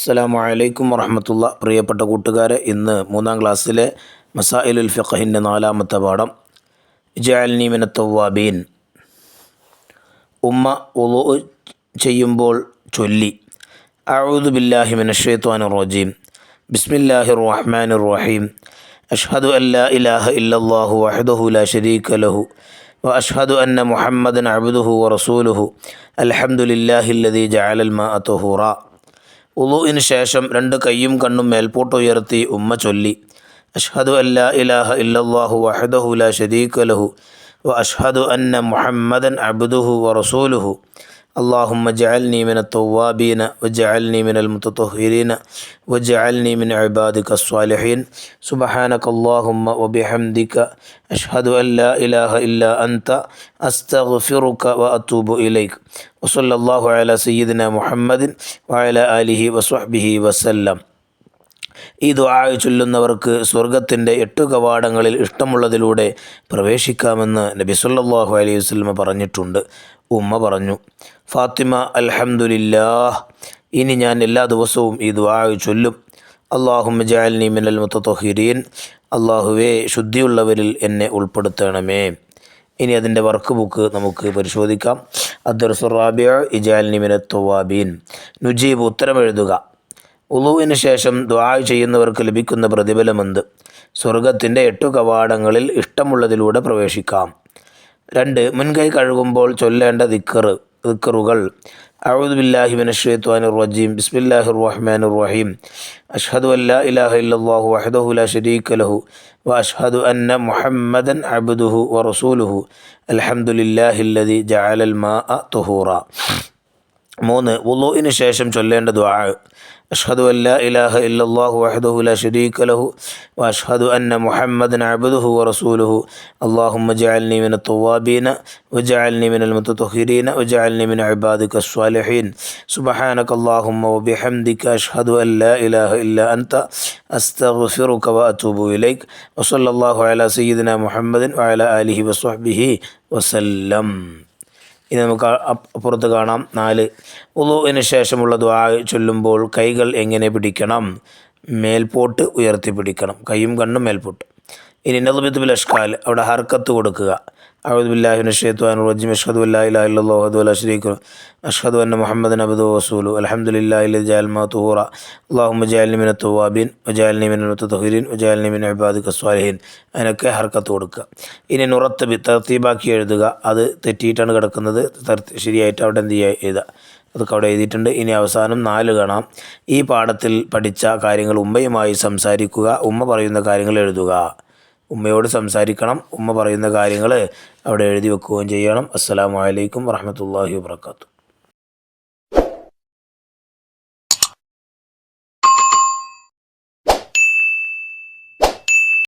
അസ്സലാമു അലൈക്കും വറഹ്മത്തുള്ളാ. പ്രിയപ്പെട്ട കൂട്ടുകാരെ, ഇന്ന് 3-ാം ക്ലാസ്സിലെ മസായിലുൽ ഫിഖഹിൻ്റെ 4-ാമത്തെ പാഠം ഇജ്അൽനി മിനത്ത് തവ്വാബീൻ. ഉമ്മ വുളൂ ചെയ്യുമ്പോൾ ചൊല്ലി അഊദു ബില്ലാഹി മിനശ് ശൈത്വാനിർ റജീം ബിസ്മില്ലാഹിർ റഹ്മാനിർ റഹീം അഷ്ഹദു അല്ലാ ഇലാഹ ഇല്ലല്ലാഹു വഹ്ദഹു ലാ ശരീക ലഹു വഅഷ്ഹദു അന്ന മുഹമ്മദൻ അബ്ദുഹു വറസൂലുഹു അൽഹംദുലില്ലാഹില്ലദീ ജഅലൽ മാഅ തഹൂറാ. വുളൂഇന് ശേഷം 2 കൈയും കണ്ണും മേൽപോട്ടുയർത്തി ഉമ്മ ചൊല്ലി അഷ്ഹദു അല്ലാ ഇലാഹ ഇല്ലല്ലാഹു വഹ്ദഹു ലാ ശരീക ലഹു വഅഷ്ഹദു അന്ന മുഹമ്മദൻ അബ്ദുഹു വറസൂലുഹു اللهم اجعلني من التوابين واجعلني من المتطهرين واجعلني من عبادك الصالحين سبحانك اللهم وبحمدك أشهد أن لا إله إلا أنت أستغفرك وأتوب إليك وصلى الله على سيدنا محمد وعلى آله وصحبه وسلم. ഈ ദുആ ചൊല്ലുന്നവർക്ക് സ്വർഗത്തിൻ്റെ 8 കവാടങ്ങളിൽ ഇഷ്ടമുള്ളതിലൂടെ പ്രവേശിക്കാമെന്ന് നബി സല്ലല്ലാഹു അലൈഹി വസല്ലം പറഞ്ഞിട്ടുണ്ട്. ഉമ്മ പറഞ്ഞു, ഫാത്തിമ അൽഹംദുലില്ലാഹ്, ഇനി ഞാൻ എല്ലാ ദിവസവും ഈ ദുആ ചൊല്ലും. അല്ലാഹുമ്മ ജഅൽനി മിനൽ മുതതഹിരീൻ, അല്ലാഹുവേ ശുദ്ധിയുള്ളവരിൽ എന്നെ ഉൾപ്പെടുത്തണമേ. ഇനി അതിൻ്റെ വർക്ക് ബുക്ക് നമുക്ക് പരിശോധിക്കാം. അദ്ദർസുർ റാബിഉ ഇജ്അൽനി മിനത്ത് തവ്വാബീൻ. നുജീബ്, ഉത്തരം എഴുതുക. വുളൂഇന് ശേഷം ദുആ ചെയ്യുന്നവർക്ക് ലഭിക്കുന്ന പ്രതിഫലമെന്ത്? സ്വർഗത്തിൻ്റെ 8 കവാടങ്ങളിൽ ഇഷ്ടമുള്ളതിലൂടെ പ്രവേശിക്കാം. 2. മുൻകൈ കഴുകുമ്പോൾ ചൊല്ലേണ്ട ദിക്റുകൾ. അഊദു ബില്ലാഹി മിനശ് ശൈത്വാനിർ റജീം ബിസ്മില്ലാഹിർ റഹ്മാനിർ റഹീം അഷ്ഹദു അല്ലാ ഇലാഹ ഇല്ലല്ലാഹു വഹ്ദഹു ലാ ശരീക ലഹു വഅഷ്ഹദു അന്ന മുഹമ്മദൻ അബ്ദുഹു വറസൂലുഹു അൽഹംദുലില്ലാഹില്ലദീ ജഅലൽ മാഅ തഹൂറാ. 3. വുളൂഇന് ശേഷം ചൊല്ലേണ്ട ദുആ. അഷ്ഹദു അല്ലാ ഇലാഹ ഇല്ലല്ലാഹു വഹ്ദഹു ലാ ശരീക ലഹു വഅഷ്ഹദു അന്ന മുഹമ്മദൻ അബ്ദുഹു വറസൂലുഹു അല്ലാഹുമ്മ ജഅൽനി മിനത്ത് തവ്വാബീന വജഅൽനി മിനൽ മുതതഹിരീന വജഅൽനി മിൻ ഇബാദിക സ്വാലിഹീൻ സുബ്ഹാനക അല്ലാഹുമ്മ വബിഹംദിക അഷ്ഹദു അൻ ലാ ഇലാഹ ഇല്ലാ അൻത അസ്തഗ്ഫിറുക വഅതൂബു ഇലൈക് വസല്ലല്ലാഹു അലാ സയ്യിദിനാ മുഹമ്മദിൻ വഅലാ ആലിഹി വസ്വഹ്ബിഹി വസല്ലം. ഇനി നമുക്ക് അപ്പുറത്ത് കാണാം. 4. വുളൂഇന് ശേഷമുള്ള ദുആ ചൊല്ലുമ്പോൾ കൈകൾ എങ്ങനെ പിടിക്കണം? മേൽപോട്ട് ഉയർത്തി പിടിക്കണം, കൈയും കണ്ണും മേൽപോട്ട്. ഇനി നദ്ബിത്ത് ബിൽ അഷ്കാൽ, അവിടെ ഹർക്കത്ത് കൊടുക്കുക. അഊദു ബില്ലാഹി മിനശ് ശൈത്വാനിർ റജീം അഷ്ഹദു അല്ലാ ഇലാഹ ഇല്ലല്ലാഹു വഹ്ദഹു ലാ ശരീക ലഹു അഷ്ഹദു അന്ന മുഹമ്മദൻ അബ്ദുഹു വറസൂലുഹു അൽഹംദുലില്ലാഹില്ലദീ ജഅലൽ മാഅ തഹൂറാ അല്ലാഹുമ്മ ജഅൽനി മിനത്ത് തവ്വാബീൻ വജഅൽനി മിനൽ മുതതഹിരീൻ വജഅൽനി മിൻ ഇബാദിക സ്വാലിഹീൻ. അതിനൊക്കെ ഹർക്കത്ത് കൊടുക്കുക. ഇനി നുറത്തബി, തർത്തീബാക്കി എഴുതുക. അത് തെറ്റിയിട്ടാണ് കിടക്കുന്നത്, ശരിയായിട്ട് അവിടെ എന്ത് ചെയ്യുക, എഴുതുക. അതൊക്കെ അവിടെ എഴുതിയിട്ടുണ്ട്. ഇനി അവസാനം 4 കാണാം. ഈ പാഠത്തിൽ പഠിച്ച കാര്യങ്ങൾ ഉമ്മയുമായി സംസാരിക്കുക. ഉമ്മ പറയുന്ന കാര്യങ്ങൾ എഴുതുക. ഉമ്മയോട് സംസാരിക്കണം. ഉമ്മ പറയുന്ന കാര്യങ്ങൾ അവിടെ എഴുതി വെക്കുകയും ചെയ്യണം. അസ്സലാമു അലൈക്കും വറഹ്മത്തുള്ളാഹി വബറകാതുഹു.